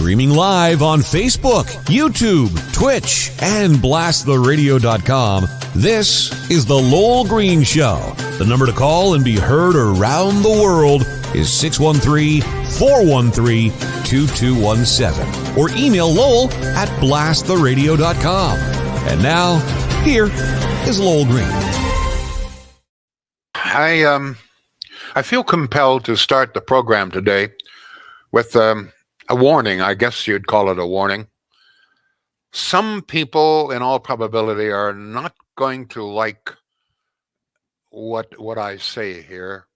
Streaming live on Facebook, YouTube, Twitch, and blasttheradio.com, this is The Lowell Green Show. The number to call and be heard around the world is 613-413-2217. Or email Lowell at blasttheradio.com. And now, here is Lowell Green. I feel compelled to start the program today with a warning. I guess you'd call it a warning. Some people, in all probability, are not going to like what I say here.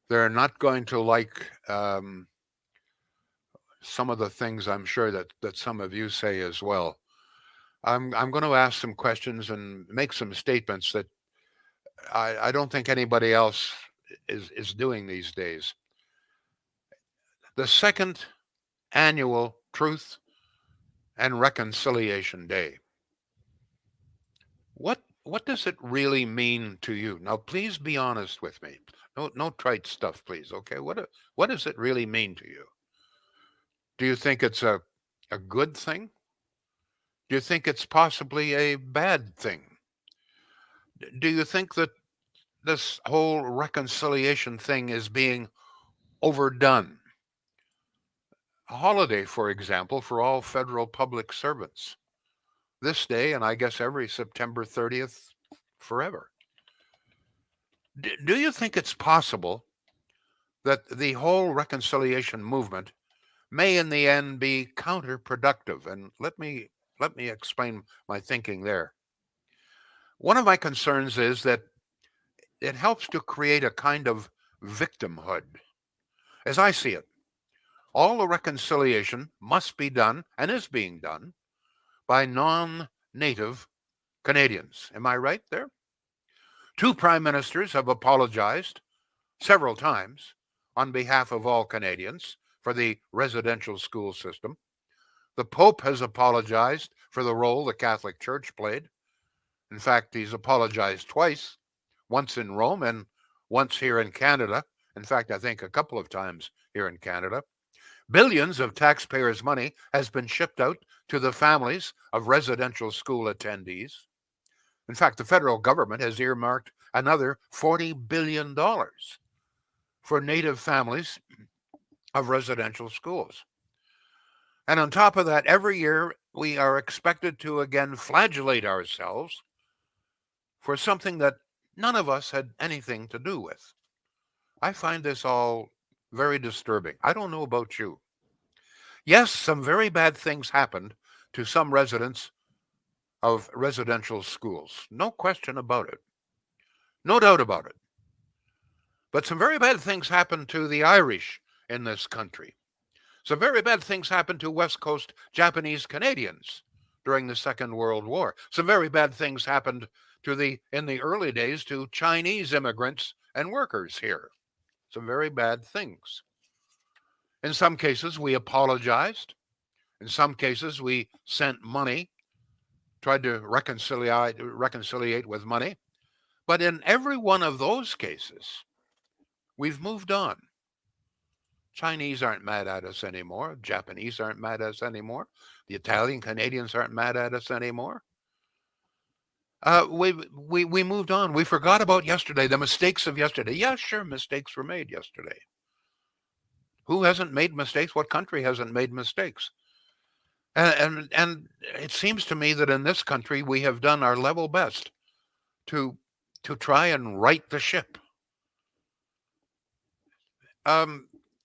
They're not going to like some of the things I'm sure that some of you say as well. I'm going to ask some questions and make some statements that I don't think anybody else is doing these days. The second annual Truth and Reconciliation Day. What does it really mean to you? Now, please be honest with me. No trite stuff, please. Okay, what does it really mean to you? Do you think it's a good thing? Do you think it's possibly a bad thing? Do you think that this whole reconciliation thing is being overdone? A holiday, for example, for all federal public servants. This day, and I guess every September 30th forever. Do you think it's possible that the whole reconciliation movement may in the end be counterproductive? And let me explain my thinking there. One of my concerns is that it helps to create a kind of victimhood. As I see it, all the reconciliation must be done and is being done by non-native Canadians. Am I right there? 2 prime ministers have apologized several times on behalf of all Canadians for the residential school system. The Pope has apologized for the role the Catholic Church played. In fact, he's apologized twice, once in Rome and once here in Canada. In fact, I think a couple of times here in Canada. Billions of taxpayers' money has been shipped out to the families of residential school attendees. In fact, the federal government has earmarked another $40 billion for Native families of residential schools. And on top of that, every year we are expected to again flagellate ourselves for something that none of us had anything to do with. I find this all very disturbing. I don't know about you. Yes, some very bad things happened to some residents of residential schools. No question about it. No doubt about it. But some very bad things happened to the Irish in this country. Some very bad things happened to West Coast Japanese Canadians during the Second World War. Some very bad things happened in the early days to Chinese immigrants and workers here. Some very bad things. In some cases, we apologized. In some cases, we sent money, tried to reconciliate with money. But in every one of those cases, we've moved on. Chinese aren't mad at us anymore. Japanese aren't mad at us anymore. The Italian Canadians aren't mad at us anymore. We moved on. We forgot about yesterday, the mistakes of yesterday. Yeah, sure, mistakes were made yesterday. Who hasn't made mistakes? What country hasn't made mistakes? And it seems to me that in this country we have done our level best to try and right the ship.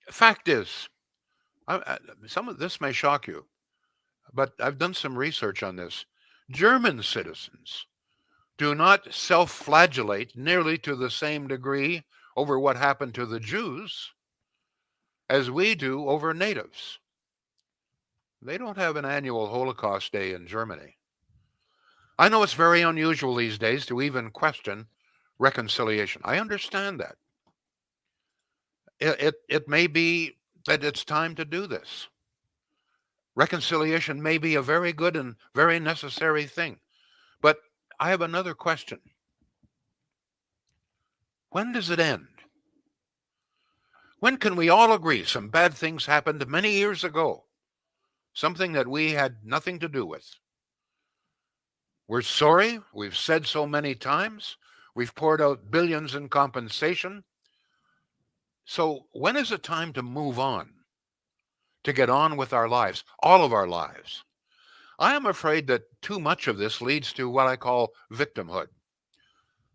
Fact is, some of this may shock you, but I've done some research on this. German citizens do not self-flagellate nearly to the same degree over what happened to the Jews as we do over natives. They don't have an annual Holocaust Day in Germany. I know it's very unusual these days to even question reconciliation. I understand that. It may be that it's time to do this. Reconciliation may be a very good and very necessary thing. But I have another question. When does it end? When can we all agree some bad things happened many years ago? something that we had nothing to do with. We're sorry. We've said so many times. We've poured out billions in compensation. So when is it time to move on, to get on with our lives, all of our lives? I am afraid that too much of this leads to what I call victimhood.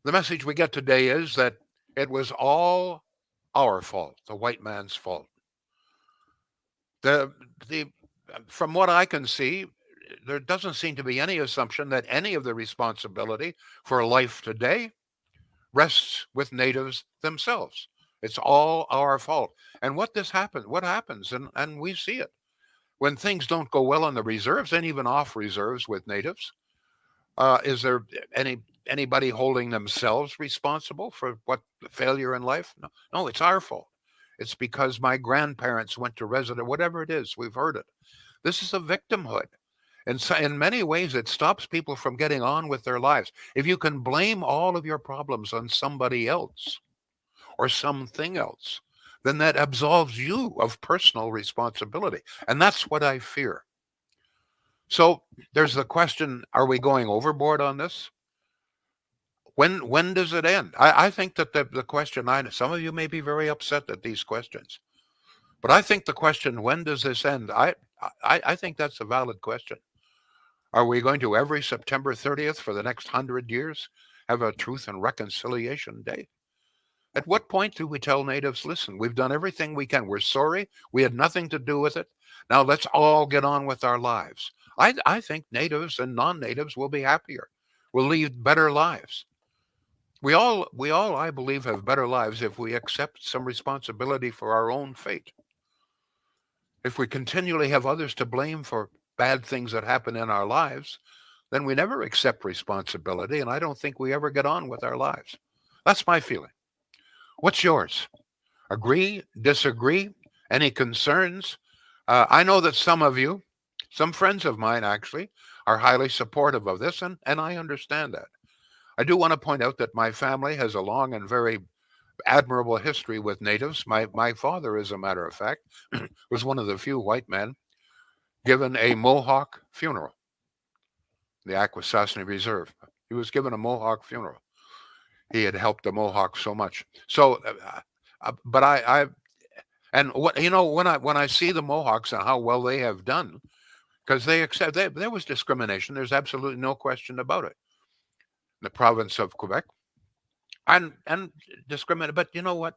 The message we get today is that it was all our fault, the white man's fault. The, the, from what I can see, there doesn't seem to be any assumption that any of the responsibility for life today rests with natives themselves. It's all our fault. And what happens, and we see it when things don't go well on the reserves and even off reserves with natives. Is there anybody holding themselves responsible for what failure in life? No, no, it's our fault. It's because my grandparents went to resident, whatever it is. We've heard it. This is a victimhood. And so in many ways, it stops people from getting on with their lives. If you can blame all of your problems on somebody else or something else, then that absolves you of personal responsibility. And that's what I fear. So there's the question, are we going overboard on this? When does it end? I think that the question, some of you may be very upset at these questions, but I think the question, when does this end? I think that's a valid question. Are we going to every September 30th for the next 100 years have a Truth and Reconciliation Day? At what point do we tell natives, listen, we've done everything we can. We're sorry. We had nothing to do with it. Now let's all get on with our lives. I think natives and non-natives will be happier. We'll lead better lives. We all, I believe, have better lives if we accept some responsibility for our own fate. If we continually have others to blame for bad things that happen in our lives, then we never accept responsibility, and I don't think we ever get on with our lives. That's my feeling. What's yours? Agree? Disagree? Any concerns? I know that some of you, some friends of mine actually, are highly supportive of this, and I understand that. I do want to point out that my family has a long and very admirable history with natives. My father, as a matter of fact, was one of the few white men given a Mohawk funeral, the Akwesasne Reserve. He was given a Mohawk funeral. He had helped the Mohawks so much. So, but and what when I see the Mohawks and how well they have done, because there was discrimination. There's absolutely no question about it. In the province of Quebec, and discriminate. But you know what?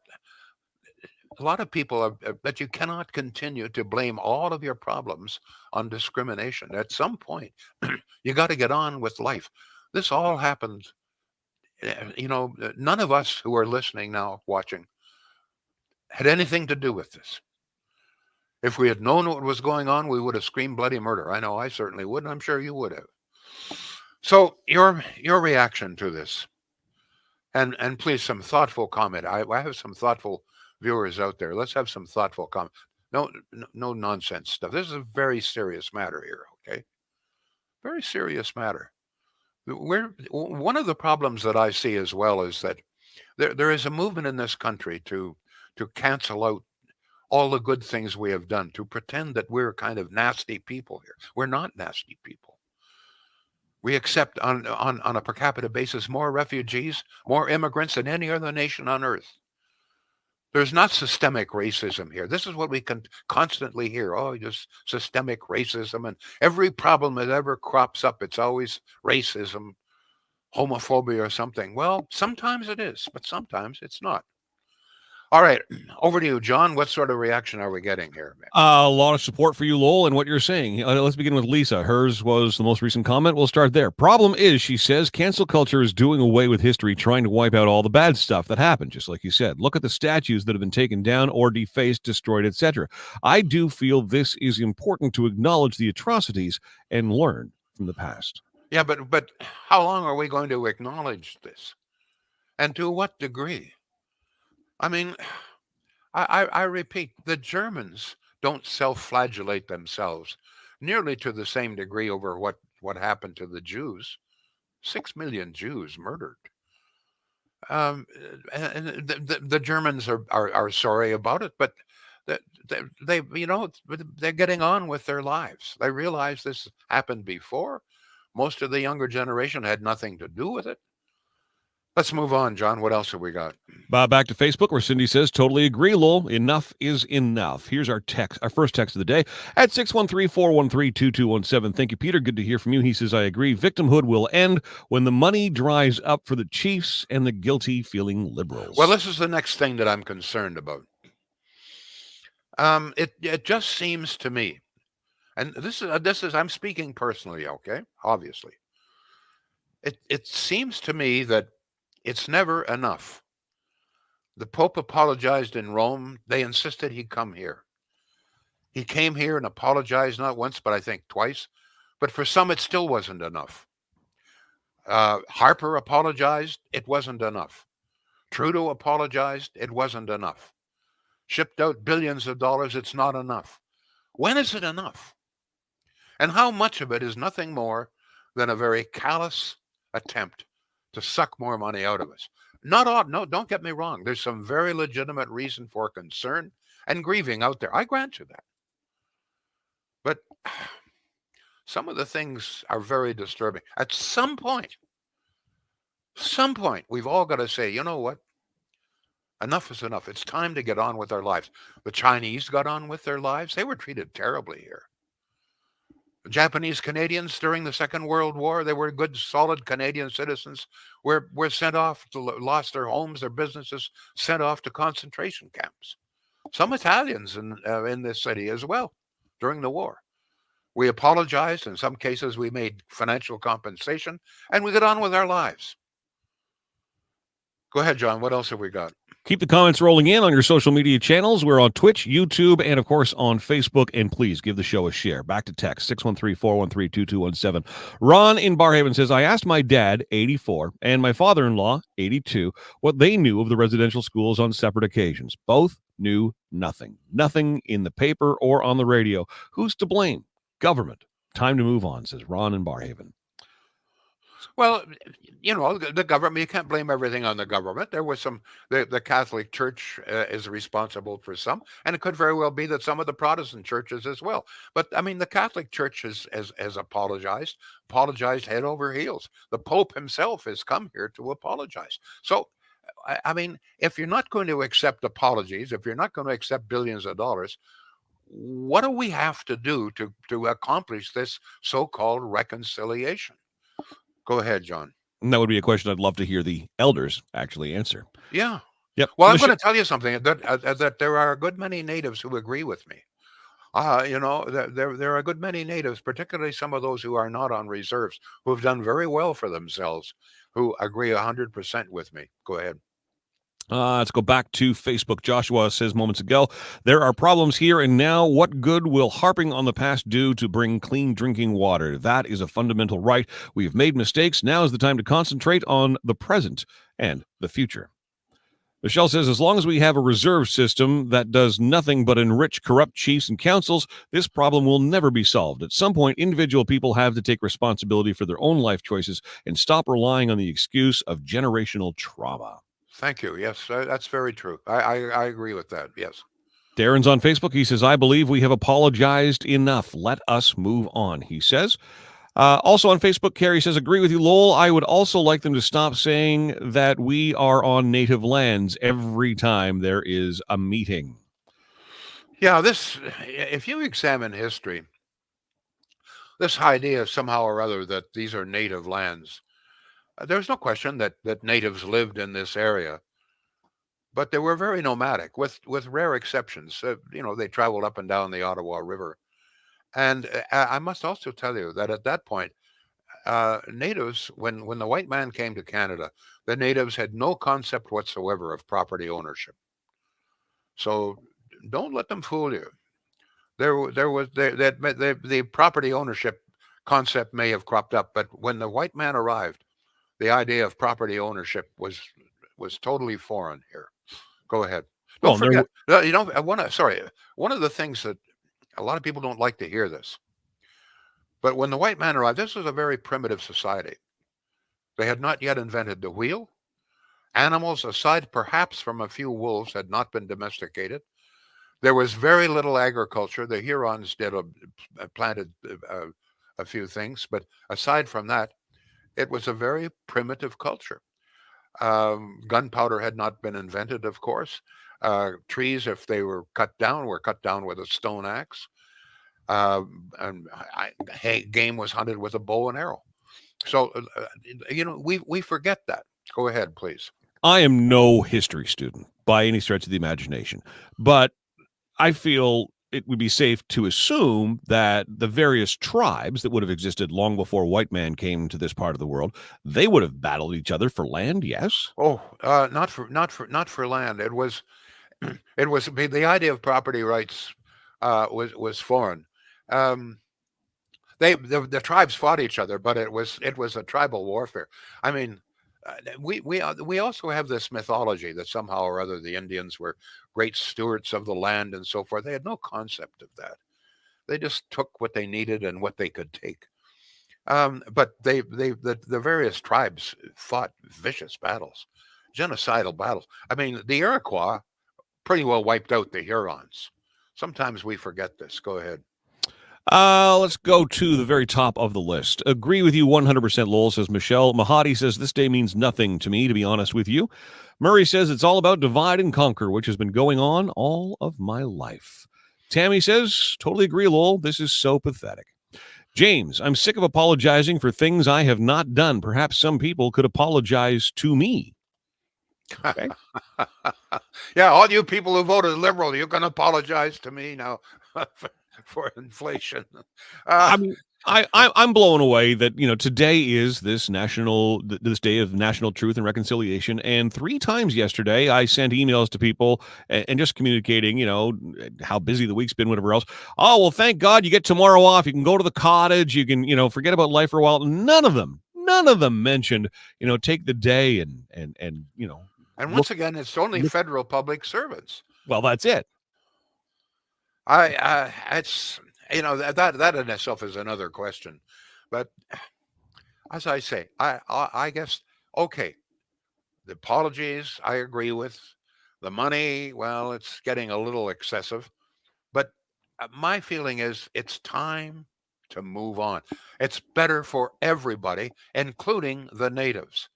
A lot of people are, that you cannot continue to blame all of your problems on discrimination. At some point, you got to get on with life. This all happened. None of us who are listening now, watching, had anything to do with this. If we had known what was going on, we would have screamed bloody murder. I know I certainly would, and I'm sure you would have. So your reaction to this, and please some thoughtful comment. I have some thoughtful viewers out there. Let's have some thoughtful comment. No nonsense stuff. This is a very serious matter here. Okay, very serious matter. One of the problems that I see as well is that there is a movement in this country to cancel out all the good things we have done, to pretend that we're kind of nasty people here. We're not nasty people. We accept on a per capita basis more refugees, more immigrants than any other nation on earth. There's not systemic racism here. This is what we can constantly hear. Oh, just systemic racism. And every problem that ever crops up, it's always racism, homophobia, or something. Well, sometimes it is, but sometimes it's not. All right, over to you, John. What sort of reaction are we getting here, man? A lot of support for you, Lowell, and what you're saying. Let's begin with Lisa. Hers was the most recent comment. We'll start there. Problem is, she says, cancel culture is doing away with history, trying to wipe out all the bad stuff that happened, just like you said. Look at the statues that have been taken down or defaced, destroyed, etc. I do feel this is important to acknowledge the atrocities and learn from the past. Yeah, but how long are we going to acknowledge this? And to what degree? I mean, I repeat, the Germans don't self-flagellate themselves nearly to the same degree over what happened to the Jews. 6 million Jews murdered. Um, and the Germans are sorry about it, but that they're getting on with their lives. They realize this happened before. Most of the younger generation had nothing to do with it. Let's move on, John. What else have we got? Back to Facebook, where Cindy says, totally agree, Lowell. Enough is enough. Here's our first text of the day at 613-413-2217. Thank you, Peter. Good to hear from you. He says, I agree. Victimhood will end when the money dries up for the chiefs and the guilty-feeling liberals. Well, this is the next thing that I'm concerned about. It just seems to me, and this is I'm speaking personally, okay? Obviously, it seems to me that it's never enough. The Pope apologized in Rome. They insisted he come here. He came here and apologized not once, but I think twice. But for some, it still wasn't enough. Harper apologized. It wasn't enough. Trudeau apologized. It wasn't enough. Shipped out billions of dollars. It's not enough. When is it enough? And how much of it is nothing more than a very callous attempt to suck more money out of us? Not odd. No, don't get me wrong. There's some very legitimate reason for concern and grieving out there. I grant you that. But some of the things are very disturbing. At some point, we've all got to say, you know what? Enough is enough. It's time to get on with our lives. The Chinese got on with their lives. They were treated terribly here. Japanese Canadians during the Second World War, they were good, solid Canadian citizens, were sent off, lost their homes, their businesses, sent off to concentration camps. Some Italians in this city as well during the war. We apologized. In some cases, we made financial compensation, and we got on with our lives. Go ahead, John. What else have we got? Keep the comments rolling in on your social media channels. We're on Twitch, YouTube, and, of course, on Facebook. And please give the show a share. Back to text, 613-413-2217. Ron in Barhaven says, I asked my dad, 84, and my father-in-law, 82, what they knew of the residential schools on separate occasions. Both knew nothing. Nothing in the paper or on the radio. Who's to blame? Government. Time to move on, says Ron in Barhaven. Well, the government, you can't blame everything on the government. There was the Catholic Church is responsible for some, and it could very well be that some of the Protestant churches as well. But, I mean, the Catholic Church has apologized head over heels. The Pope himself has come here to apologize. So, I mean, if you're not going to accept apologies, if you're not going to accept billions of dollars, what do we have to do to accomplish this so-called reconciliation? Go ahead, John. And that would be a question I'd love to hear the elders actually answer. Yeah. Yep. Well, I'm going to tell you something, that there are a good many natives who agree with me. There are a good many natives, particularly some of those who are not on reserves, who have done very well for themselves, who agree 100% with me. Go ahead. Let's go back to Facebook. Joshua says moments ago, there are problems here and now. What good will harping on the past do to bring clean drinking water? That is a fundamental right. We have made mistakes. Now is the time to concentrate on the present and the future. Michelle says, as long as we have a reserve system that does nothing but enrich corrupt chiefs and councils, this problem will never be solved. At some point, individual people have to take responsibility for their own life choices and stop relying on the excuse of generational trauma. Thank you. Yes, that's very true. I agree with that. Yes. Darren's on Facebook. He says, I believe we have apologized enough. Let us move on, he says. Also on Facebook, Carrie says, agree with you, Lowell. I would also like them to stop saying that we are on native lands every time there is a meeting. Yeah, if you examine history, this idea somehow or other that these are native lands, there's no question that natives lived in this area, but they were very nomadic, with rare exceptions. They traveled up and down the Ottawa River. And I must also tell you that at that point, natives, when the white man came to Canada, the natives had no concept whatsoever of property ownership. So don't let them fool you. The property ownership concept may have cropped up, but when the white man arrived, the idea of property ownership was totally foreign here. Go ahead. Don't forget. One of the things that a lot of people don't like to hear this, but when the white man arrived, this was a very primitive society. They had not yet invented the wheel. Animals, aside perhaps from a few wolves, had not been domesticated. There was very little agriculture. The Hurons planted a few things, but aside from that, it was a very primitive culture. Gunpowder had not been invented, of course. Trees, if they were cut down with a stone axe. And game was hunted with a bow and arrow. So, we forget that. Go ahead, please. I am no history student by any stretch of the imagination, but I feel it would be safe to assume that the various tribes that would have existed long before white man came to this part of the world, they would have battled each other for land, yes? Oh, not for land. It was the idea of property rights was foreign. Um, the tribes fought each other, but it was a tribal warfare. I mean, we also have this mythology that somehow or other the Indians were great stewards of the land and so forth. They had no concept of that. They just took what they needed and what they could take. But the various tribes fought vicious battles, genocidal battles. I mean, the Iroquois pretty well wiped out the Hurons. Sometimes we forget this. Go ahead. Let's go to the very top of the list. Agree with you 100%, Lowell, says Michelle. Mahadi says, this day means nothing to me, to be honest with you. Murray says, it's all about divide and conquer, which has been going on all of my life. Tammy says, totally agree, Lowell. This is so pathetic. James, I'm sick of apologizing for things I have not done. Perhaps some people could apologize to me. Okay. Yeah, all you people who voted Liberal, you can apologize to me now for inflation. I mean, I'm blown away that, today is this day of national truth and reconciliation. And 3 times yesterday, I sent emails to people and just communicating, how busy the week's been, whatever else. Oh, well, thank God you get tomorrow off. You can go to the cottage. You can, forget about life for a while. None of them mentioned, take the day and And once again, it's only federal public servants. Well, that's it. It's that in itself is another question, but as I say, I guess okay. The apologies I agree with. The money, well, it's getting a little excessive, but my feeling is it's time to move on. It's better for everybody, including the natives.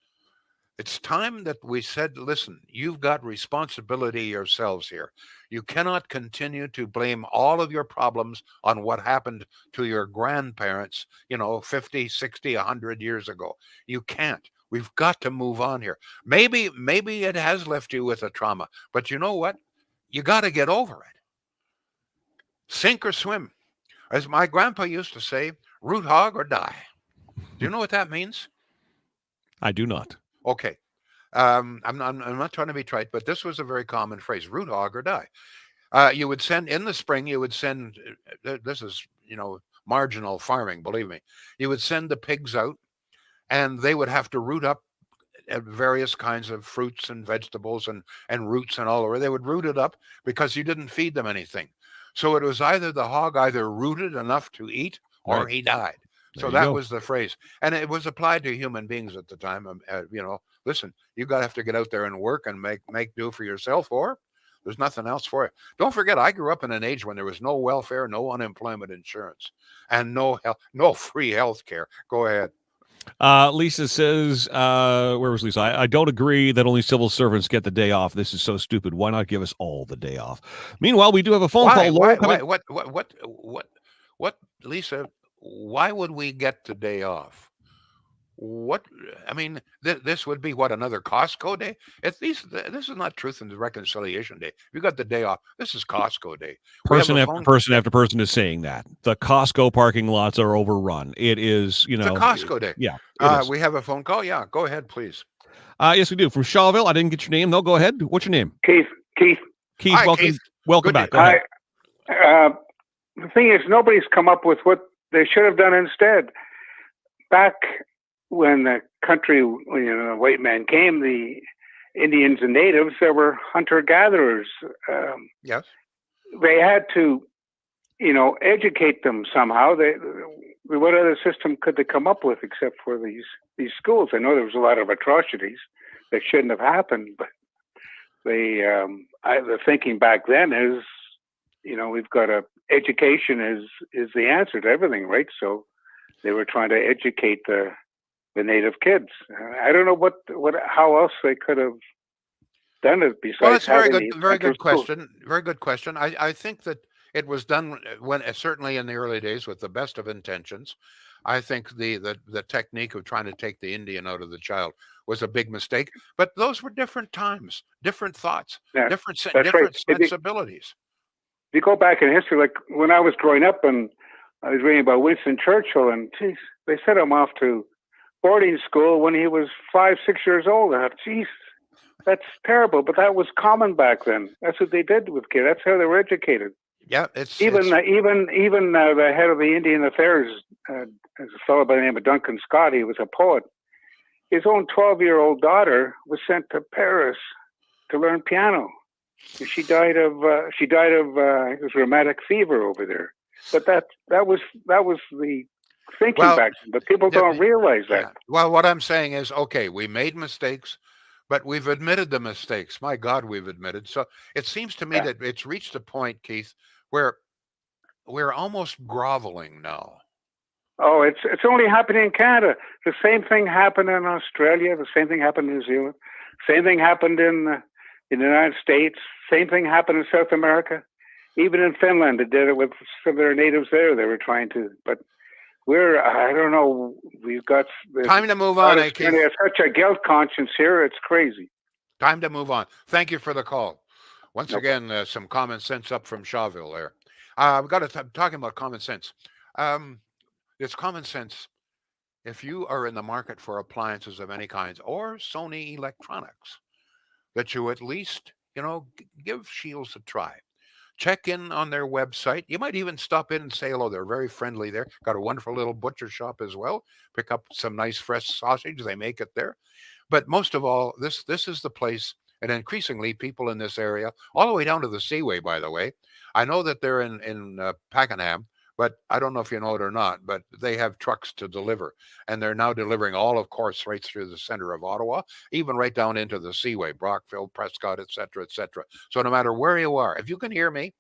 It's time that we said, listen, you've got responsibility yourselves here. You cannot continue to blame all of your problems on what happened to your grandparents, 50, 60, 100 years ago. You can't. We've got to move on here. Maybe it has left you with a trauma, but you know what? You got to get over it. Sink or swim. As my grandpa used to say, root hog or die. Do you know what that means? I do not. Okay. I'm not trying to be trite, but this was a very common phrase: root hog or die. You would send in the spring. You would send. This is marginal farming. Believe me. You would send the pigs out, and they would have to root up various kinds of fruits and vegetables and roots and all over. They would root it up because you didn't feed them anything. So it was either the hog either rooted enough to eat or Right. he died. So that was the phrase, and it was applied to human beings at the time. Listen, you got to have to get out there and work and make do for yourself, or there's nothing else for you. Don't forget, I grew up in an age when there was no welfare, no unemployment insurance, and no free health care. Go ahead. Lisa says, where was Lisa? I don't agree that only civil servants get the day off. This is so stupid. Why not give us all the day off? Meanwhile, we do have a phone call. Why, what, Lisa? Why would we get the day off? What I mean, this would be what, another Costco day? At least this is not Truth and Reconciliation Day. You got the day off. This is Costco Day. Person after person is saying that the Costco parking lots are overrun. It is, It's a Costco Day. Yeah. We have a phone call. Yeah, go ahead, please. Yes, we do. From Shawville. I didn't get your name. No, go ahead. What's your name? Keith. Hi, welcome. Keith. Welcome back. Go ahead. The thing is, nobody's come up with what they should have done instead. Back when the country, the white man came, the Indians and natives, there were hunter-gatherers. Yes. They had to, educate them somehow. What other system could they come up with except for these schools? I know there was a lot of atrocities that shouldn't have happened, but the thinking back then is we've got education is the answer to everything, right? So they were trying to educate the native kids. I don't know how else they could have done it besides Well, it's a having very good schools. question. Very good question. I think that it was done when certainly in the early days with the best of intentions. I think the technique of trying to take the Indian out of the child was a big mistake. But those were different times, different thoughts, Yeah, different that's right. sensibilities. If you go back in history, like when I was growing up and I was reading about Winston Churchill, and geez, they sent him off to boarding school when he was 5, 6 years old. I thought, geez, that's terrible. But that was common back then. That's what they did with kids. That's how they were educated. Yeah, Even the head of the Indian Affairs, a fellow by the name of Duncan Scott, he was a poet. His own 12-year-old daughter was sent to Paris to learn piano. She died of it was rheumatic fever over there. But that was the thinking back then. But people don't realize that. Yeah. Well, what I'm saying is, okay, we made mistakes, but we've admitted the mistakes. My God, we've admitted. So it seems to me that it's reached a point, Keith, where we're almost groveling now. Oh, it's only happening in Canada. The same thing happened in Australia. The same thing happened in New Zealand. Same thing happened in the United States. Same thing happened in South America. Even in Finland, they did it with some of their natives there. They were trying to, but I don't know. We've got time to move on. Keith. There's such a guilt conscience here. It's crazy. Time to move on. Thank you for the call. Once again, some common sense up from Shawville there. We've got to talking about common sense. It's common sense if you are in the market for appliances of any kinds or Sony Electronics, that you at least, give Shields a try. Check in on their website. You might even stop in and say hello. They're very friendly there. Got a wonderful little butcher shop as well. Pick up some nice fresh sausage. They make it there. But most of all, this is the place, and increasingly people in this area, all the way down to the Seaway, by the way. I know that they're in Pakenham, but I don't know if you know it or not, but they have trucks to deliver. And they're now delivering all, of course, right through the center of Ottawa, even right down into the Seaway, Brockville, Prescott, et cetera, et cetera. So no matter where you are, if you can hear me,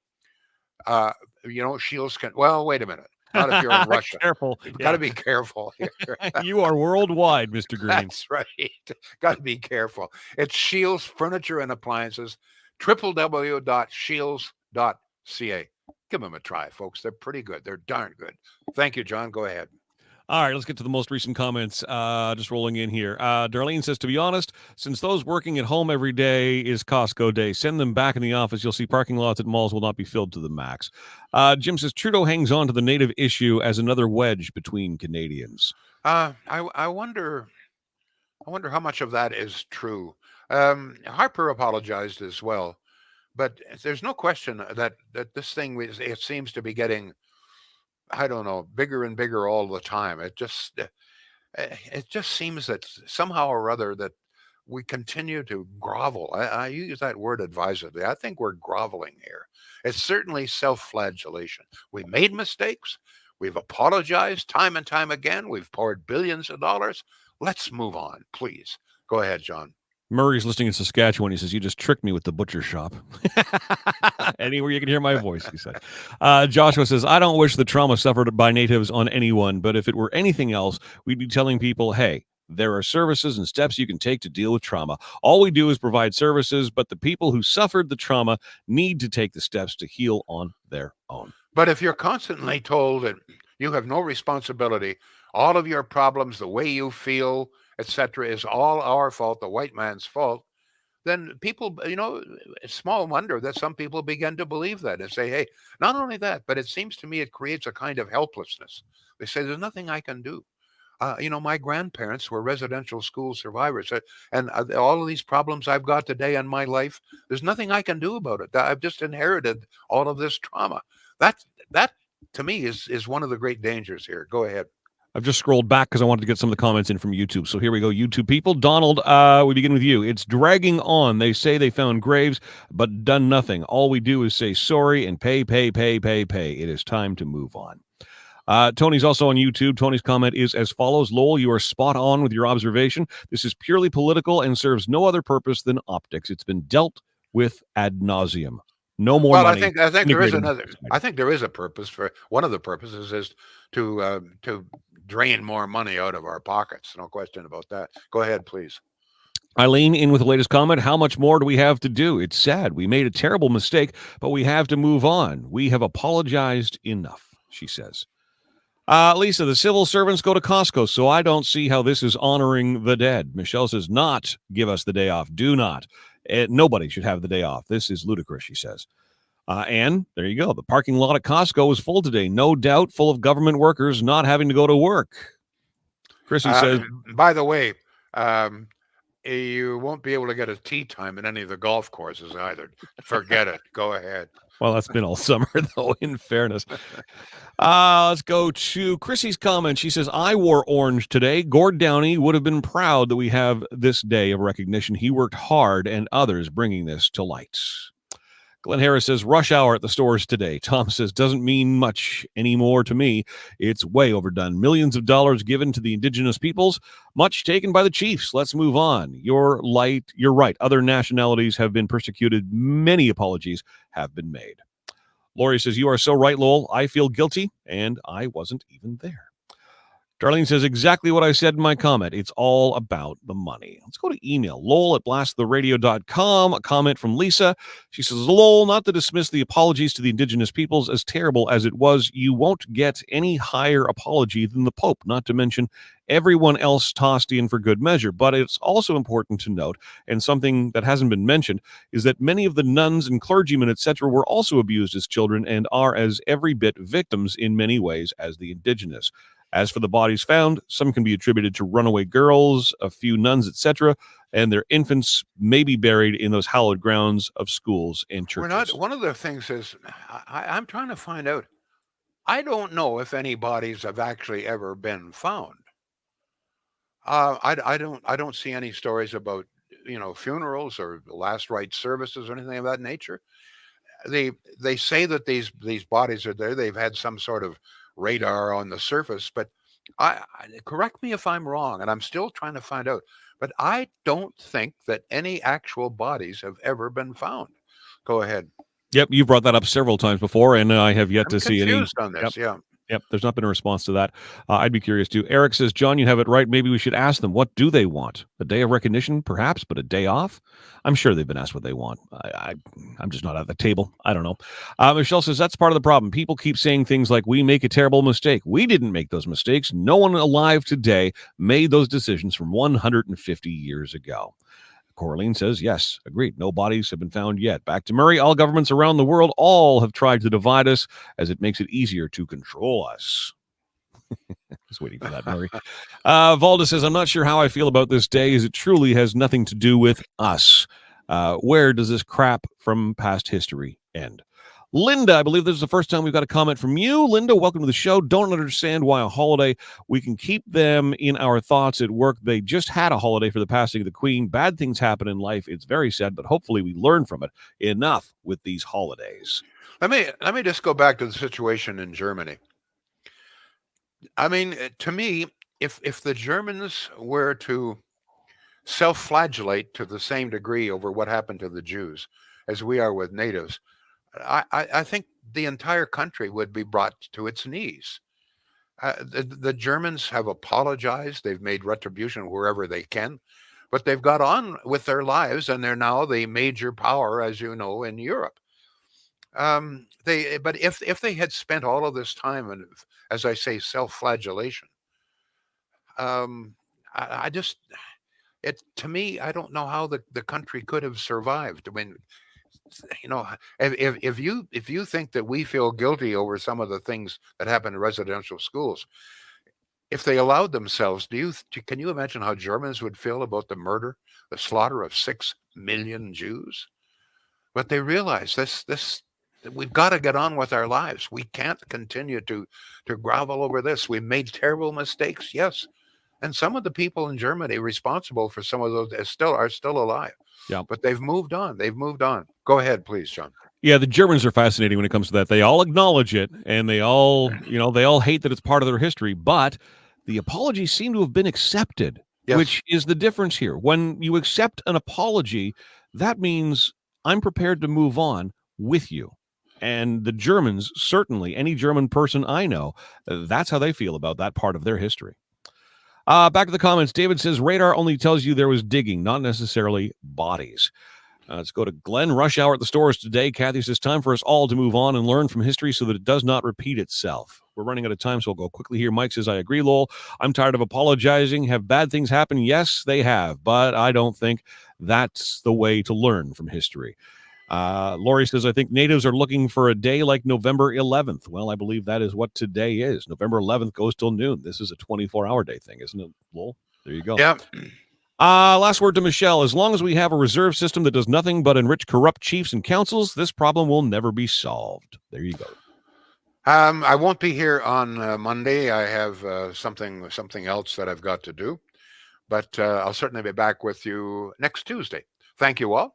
Shields can, well, wait a minute. Not if you're in Russia. Careful. You've got to be careful here. You are worldwide, Mr. Green. That's right. Got to be careful. It's Shields Furniture and Appliances, www.shields.ca. Give them a try, folks. They're pretty good. They're darn good. Thank you, John. Go ahead. All right, let's get to the most recent comments. Just rolling in here. Darlene says, to be honest, since those working at home every day is Costco day, send them back in the office. You'll see parking lots at malls will not be filled to the max. Jim says, Trudeau hangs on to the native issue as another wedge between Canadians. I wonder how much of that is true. Harper apologized as well. But there's no question that this thing it seems to be getting, I don't know, bigger and bigger all the time. It just seems that somehow or other that we continue to grovel. I use that word advisedly. I think we're groveling here. It's certainly self-flagellation. We made mistakes. We've apologized time and time again. We've poured billions of dollars. Let's move on, please. Go ahead, John. Murray's listening in Saskatchewan. He says, you just tricked me with the butcher shop. Anywhere you can hear my voice, he said. Joshua says, I don't wish the trauma suffered by natives on anyone, but if it were anything else, we'd be telling people, hey, there are services and steps you can take to deal with trauma. All we do is provide services, but the people who suffered the trauma need to take the steps to heal on their own. But if you're constantly told that you have no responsibility, all of your problems, the way you feel, etc., is all our fault, the white man's fault, then people, it's small wonder that some people begin to believe that and say, hey, not only that, but it seems to me it creates a kind of helplessness. They say, there's nothing I can do. My grandparents were residential school survivors, and all of these problems I've got today in my life, there's nothing I can do about it. I've just inherited all of this trauma. That to me is one of the great dangers here. Go ahead. I've just scrolled back because I wanted to get some of the comments in from YouTube. So here we go, YouTube people. Donald, we begin with you. It's dragging on. They say they found graves, but done nothing. All we do is say sorry and pay. It is time to move on. Tony's also on YouTube. Tony's comment is as follows. Lowell, you are spot on with your observation. This is purely political and serves no other purpose than optics. It's been dealt with ad nauseum. No more Well, money. I think there is Integrate into another. society. I think there is a purpose for one of the purposes is to drain more money out of our pockets. No question about that. Go ahead, please. Eileen in with the latest comment. How much more do we have to do? It's sad. We made a terrible mistake, but we have to move on. We have apologized enough, she says. Lisa, the civil servants go to Costco, so I don't see how this is honoring the dead. Michelle says, not give us the day off. Do not. Nobody should have the day off. This is ludicrous, she says. And there you go. The parking lot at Costco was full today. No doubt full of government workers not having to go to work. Chrissy says, By the way, you won't be able to get a tee time at any of the golf courses either. Forget it. Go ahead. well, that's been all summer, though, in fairness. Let's go to Chrissy's comment. She says, I wore orange today. Gord Downey would have been proud that we have this day of recognition. He worked hard and others bringing this to light. Glenn Harris says, rush hour at the stores today. Tom says, doesn't mean much anymore to me. It's way overdone. Millions of dollars given to the indigenous peoples, much taken by the chiefs. Let's move on. You're right. Other nationalities have been persecuted. Many apologies have been made. Lori says, you are so right, Lowell. I feel guilty, and I wasn't even there. Darlene says, exactly what I said in my comment. It's all about the money. Let's go to email. Lowell at blasttheradio.com. A comment from Lisa. She says, Lowell, not to dismiss the apologies to the indigenous peoples as terrible as it was, you won't get any higher apology than the Pope, not to mention everyone else tossed in for good measure. But it's also important to note, and something that hasn't been mentioned, is that many of the nuns and clergymen, etc., were also abused as children and are as every bit victims in many ways as the indigenous. As for the bodies found, some can be attributed to runaway girls, a few nuns, etc., and their infants may be buried in those hallowed grounds of schools and churches. We're not. One of the things is I'm trying to find out. I don't know if any bodies have actually ever been found. I don't see any stories about funerals or last rites services or anything of that nature. They say that these bodies are there. They've had some sort of radar on the surface, but I correct me if I'm wrong, and I'm still trying to find out. But I don't think that any actual bodies have ever been found. Go ahead. Yep, you brought that up several times before, and I have yet to see any. Confused on this, Yep. Yep, there's not been a response to that. I'd be curious too. Eric says, John, you have it right. Maybe we should ask them, what do they want? A day of recognition, perhaps, but a day off? I'm sure they've been asked what they want. I'm just not at the table. I don't know. Michelle says, that's part of the problem. People keep saying things like, we make a terrible mistake. We didn't make those mistakes. No one alive today made those decisions from 150 years ago. Coraline says, yes, agreed. No bodies have been found yet. Back to Murray. All governments around the world all have tried to divide us as it makes it easier to control us. Just waiting for that, Murray. Valda says, I'm not sure how I feel about this day as it truly has nothing to do with us. Where does this crap from past history end? Linda, I believe this is the first time we've got a comment from you. Linda, welcome to the show. Don't understand why a holiday. We can keep them in our thoughts at work. They just had a holiday for the passing of the Queen. Bad things happen in life. It's very sad, but hopefully we learn from it. Enough with these holidays. Let me just go back to the situation in Germany. I mean, to me, if the Germans were to self-flagellate to the same degree over what happened to the Jews as we are with natives, I think the entire country would be brought to its knees. The Germans have apologized. They've made retribution wherever they can, but they've got on with their lives, and they're now the major power, as you know, in Europe. But if they had spent all of this time in, as I say, self-flagellation, I just to me, I don't know how the country could have survived. I mean, if you think that we feel guilty over some of the things that happen in residential schools, if they allowed themselves, can you imagine how Germans would feel about the slaughter of 6 million Jews? But they realize this we've got to get on with our lives. We can't continue to grovel over this. We made terrible mistakes, yes, and some of the people in Germany responsible for some of those are still alive. Yeah, but they've moved on. Go ahead, please, John. Yeah, the Germans are fascinating when it comes to that. They all acknowledge it, and they all hate that it's part of their history, but the apologies seem to have been accepted, yes. Which is the difference here. When you accept an apology, that means I'm prepared to move on. with you. And the Germans, certainly any German person I know, that's how they feel about that part of their history. Back to the comments. David says radar only tells you there was digging, not necessarily bodies. Let's go to Glenn. Rush hour at the stores today. Kathy says time for us all to move on and learn from history so that it does not repeat itself. We're running out of time, so I'll go quickly here. Mike says, I agree, Lowell. I'm tired of apologizing. Have bad things happen? Yes, they have, but I don't think that's the way to learn from history. Lori says, I think natives are looking for a day like November 11th. Well, I believe that is what today is. November 11th goes till noon. This is a 24-hour day thing, isn't it, Lowell? There you go. Yeah. Last word to Michelle. As long as we have a reserve system that does nothing but enrich corrupt chiefs and councils, this problem will never be solved. There you go. I won't be here on Monday. I have something else that I've got to do. But I'll certainly be back with you next Tuesday. Thank you all.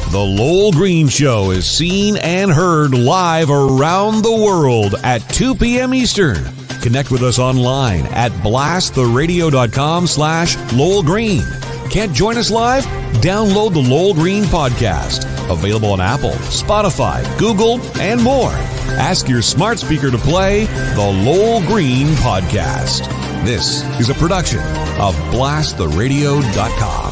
The Lowell Green Show is seen and heard live around the world at 2 p.m. Eastern. Connect with us online at blasttheradio.com/Lowell Green. Can't join us live? Download the Lowell Green podcast. Available on Apple, Spotify, Google, and more. Ask your smart speaker to play the Lowell Green podcast. This is a production of blasttheradio.com.